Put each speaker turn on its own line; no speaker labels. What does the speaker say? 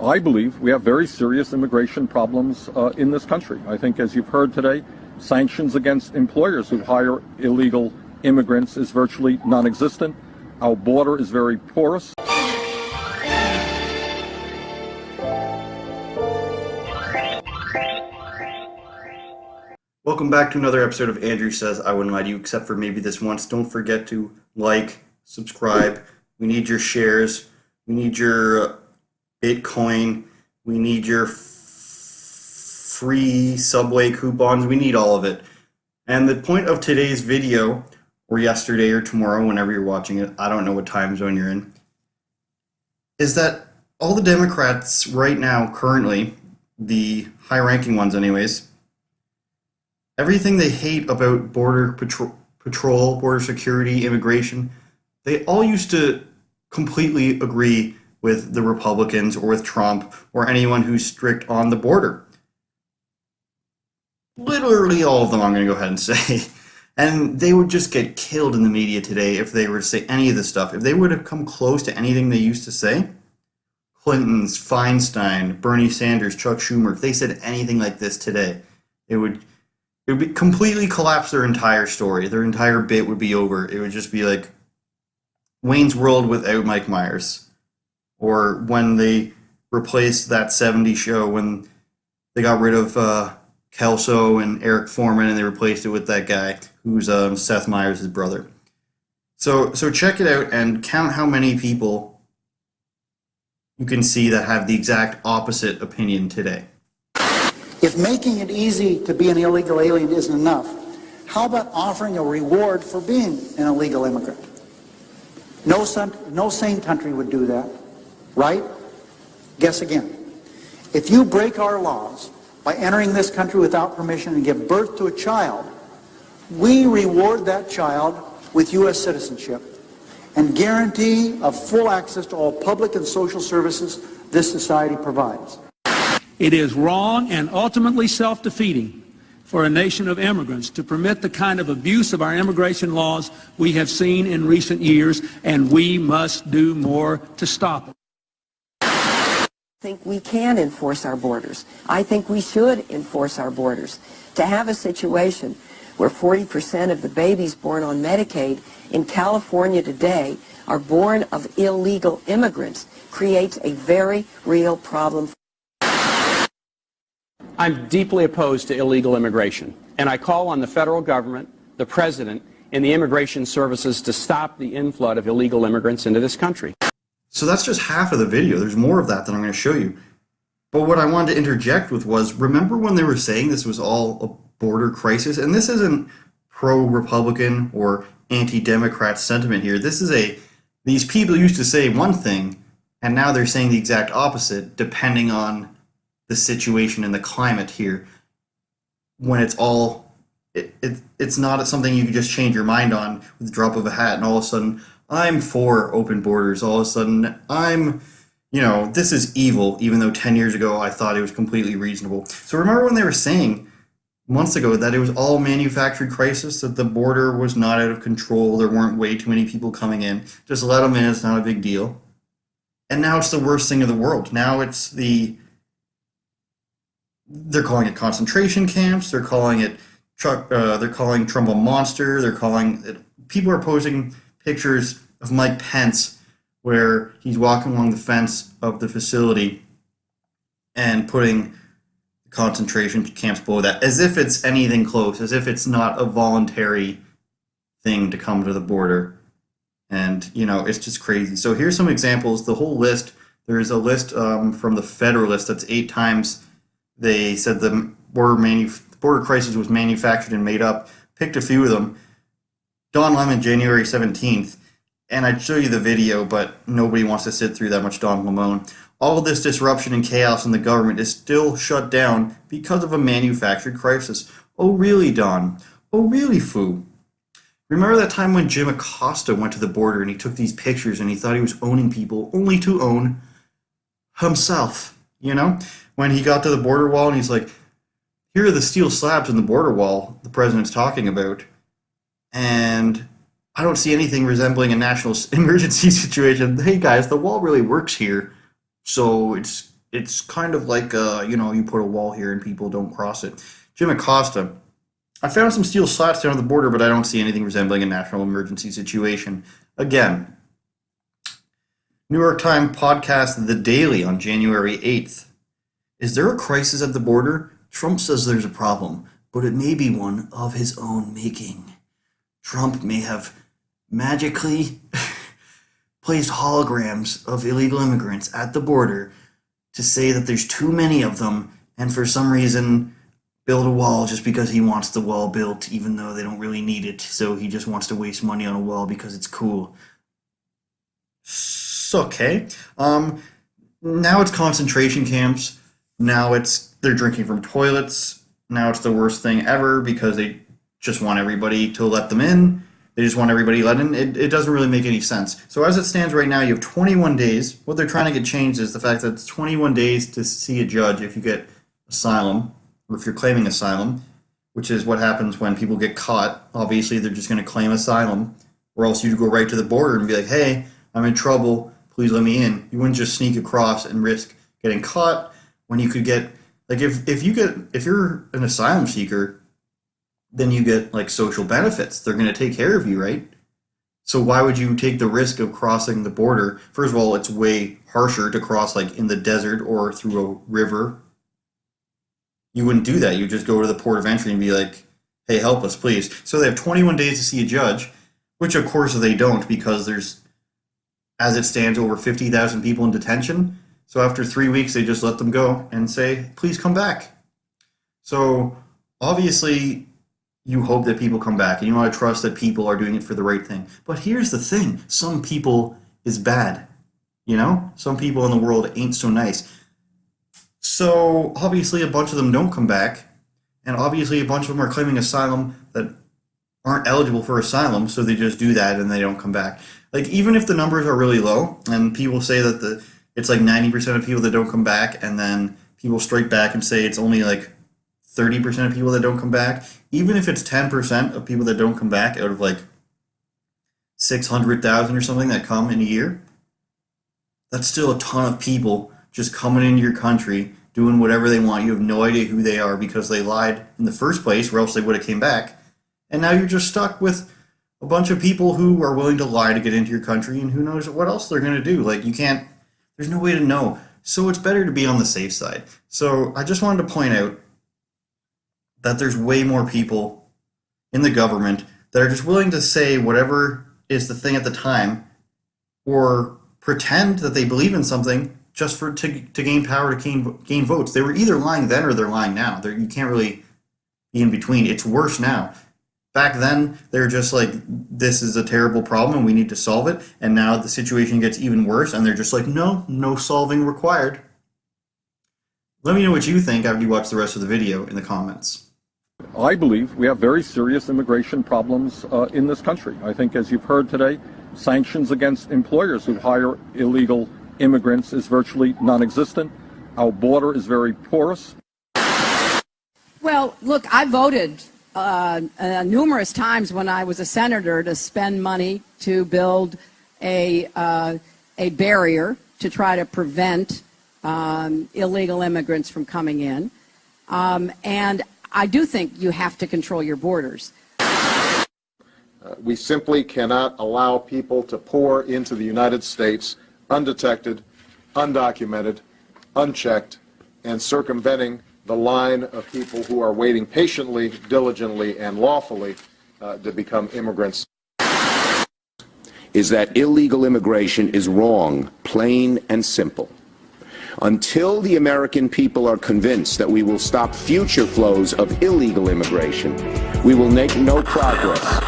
I believe we have very serious immigration problems in this country. I think, as you've heard today, sanctions against employers who hire illegal immigrants is virtually non-existent. Our border is very porous.
Welcome back to another episode of Andrew Says I Wouldn't Lie to You, except for maybe this once. Don't forget to like, subscribe. We need your shares. We need your Bitcoin. We need your free Subway coupons. We need all of it. And the point of today's video, or yesterday or tomorrow, whenever you're watching it, I don't know what time zone you're in, is that all the Democrats right now, currently, the high-ranking ones anyways, everything they hate about border patrol, border security, immigration, they all used to completely agree with the Republicans or with Trump or anyone who's strict on the border. Literally all of them, I'm going to go ahead and say. And they would just get killed in the media today if they were to say any of this stuff. If they would have come close to anything they used to say, Clinton's, Feinstein, Bernie Sanders, Chuck Schumer, if they said anything like this today, it would be completely collapse their entire story. Their entire bit would be over. It would just be like Wayne's World without Mike Myers. Or when they replaced that 70s show, when they got rid of Kelso and Eric Foreman and they replaced it with that guy who's Seth Meyers' brother. So check it out and count how many people you can see that have the exact opposite opinion today.
If making it easy to be an illegal alien isn't enough, how about offering a reward for being an illegal immigrant? No sane country would do that, right? Guess again. If you break our laws by entering this country without permission and give birth to a child, we reward that child with U.S. citizenship and guarantee of full access to all public and social services this society provides.
It is wrong and ultimately self-defeating for a nation of immigrants to permit the kind of abuse of our immigration laws we have seen in recent years, and we must do more to stop it.
I think we can enforce our borders. I think we should enforce our borders. To have a situation where 40% of the babies born on Medicaid in California today are born of illegal immigrants creates a very real problem.
I'm deeply opposed to illegal immigration, and I call on the federal government, the president, and the immigration services to stop the inflood of illegal immigrants into this country.
So that's just half of the video. There's more of that I'm going to show you. But what I wanted to interject with was, remember when they were saying this was all a border crisis? And this isn't pro-Republican or anti-Democrat sentiment here. This is these people used to say one thing, and now they're saying the exact opposite, depending on the situation and the climate here. When it's all, it's not something you can just change your mind on with the drop of a hat, and all of a sudden, I'm for open borders. All of a sudden, this is evil, even though 10 years ago I thought it was completely reasonable. So remember when they were saying months ago that it was all manufactured crisis, that the border was not out of control, there weren't way too many people coming in, just let them in, it's not a big deal. And now it's the worst thing in the world. Now it's they're calling it concentration camps, they're calling Trump a monster, people are posting pictures of Mike Pence where he's walking along the fence of the facility and putting concentration camps below that, as if it's anything close, as if it's not a voluntary thing to come to the border. And, it's just crazy. So here's some examples. The whole list, there's a list from the Federalist that's 8 times they said the border crisis was manufactured and made up. Picked a few of them. Don Lemon, January 17th. And I'd show you the video, but nobody wants to sit through that much Don Lemon. All this disruption and chaos in the government is still shut down because of a manufactured crisis. Oh, really, Don? Oh, really, Fu? Remember that time when Jim Acosta went to the border and he took these pictures and he thought he was owning people only to own himself, When he got to the border wall and he's like, here are the steel slabs in the border wall the president's talking about, and I don't see anything resembling a national emergency situation. Hey guys, the wall really works here, so it's it's kind of like, you put a wall here and people don't cross it. Jim Acosta, I found some steel slats down at the border, but I don't see anything resembling a national emergency situation. Again, New York Times podcast The Daily on January 8th. Is there a crisis at the border? Trump says there's a problem, but it may be one of his own making. Trump may have magically placed holograms of illegal immigrants at the border to say that there's too many of them, and for some reason build a wall just because he wants the wall built, even though they don't really need it. So he just wants to waste money on a wall because it's cool. Okay. Now it's concentration camps. Now they're drinking from toilets. Now it's the worst thing ever because they just want everybody to let them in. They just want everybody let in. It doesn't really make any sense. So as it stands right now, you have 21 days. What they're trying to get changed is the fact that it's 21 days to see a judge if you get asylum, or if you're claiming asylum, which is what happens when people get caught. Obviously, they're just going to claim asylum, or else you'd go right to the border and be like, hey, I'm in trouble, please let me in. You wouldn't just sneak across and risk getting caught when you could get, like, if you're an asylum seeker, then you get like social benefits. They're going to take care of you, right? So why would you take the risk of crossing the border? First of all, it's way harsher to cross like in the desert or through a river. You wouldn't do that. You just go to the port of entry and be like, hey, help us, please. So they have 21 days to see a judge, which of course they don't because there's, as it stands, over 50,000 people in detention. So after 3 weeks, they just let them go and say, please come back. So obviously, you hope that people come back, and you want to trust that people are doing it for the right thing. But here's the thing. Some people is bad. Some people in the world ain't so nice. So obviously a bunch of them don't come back, and obviously a bunch of them are claiming asylum that aren't eligible for asylum, so they just do that and they don't come back. Like, even if the numbers are really low, and people say that it's like 90% of people that don't come back, and then people strike back and say it's only like 30% of people that don't come back, even if it's 10% of people that don't come back out of like 600,000 or something that come in a year, that's still a ton of people just coming into your country, doing whatever they want. You have no idea who they are because they lied in the first place, or else they would have came back. And now you're just stuck with a bunch of people who are willing to lie to get into your country, and who knows what else they're going to do. Like, there's no way to know. So it's better to be on the safe side. So I just wanted to point out that there's way more people in the government that are just willing to say whatever is the thing at the time, or pretend that they believe in something just to gain power, to gain votes. They were either lying then or they're lying now. You can't really be in between. It's worse now. Back then, they're just like, this is a terrible problem and we need to solve it. And now the situation gets even worse and they're just like, no solving required. Let me know what you think after you watch the rest of the video in the comments.
I believe we have very serious immigration problems in this country. I think, as you've heard today, sanctions against employers who hire illegal immigrants is virtually non-existent. Our border is very porous.
Well, look, I voted numerous times when I was a senator to spend money to build a barrier to try to prevent illegal immigrants from coming in. And I do think you have to control your borders.
We simply cannot allow people to pour into the United States undetected, undocumented, unchecked, and circumventing the line of people who are waiting patiently, diligently, and lawfully to become immigrants.
Is that illegal immigration is wrong, plain and simple. Until the American people are convinced that we will stop future flows of illegal immigration, we will make no progress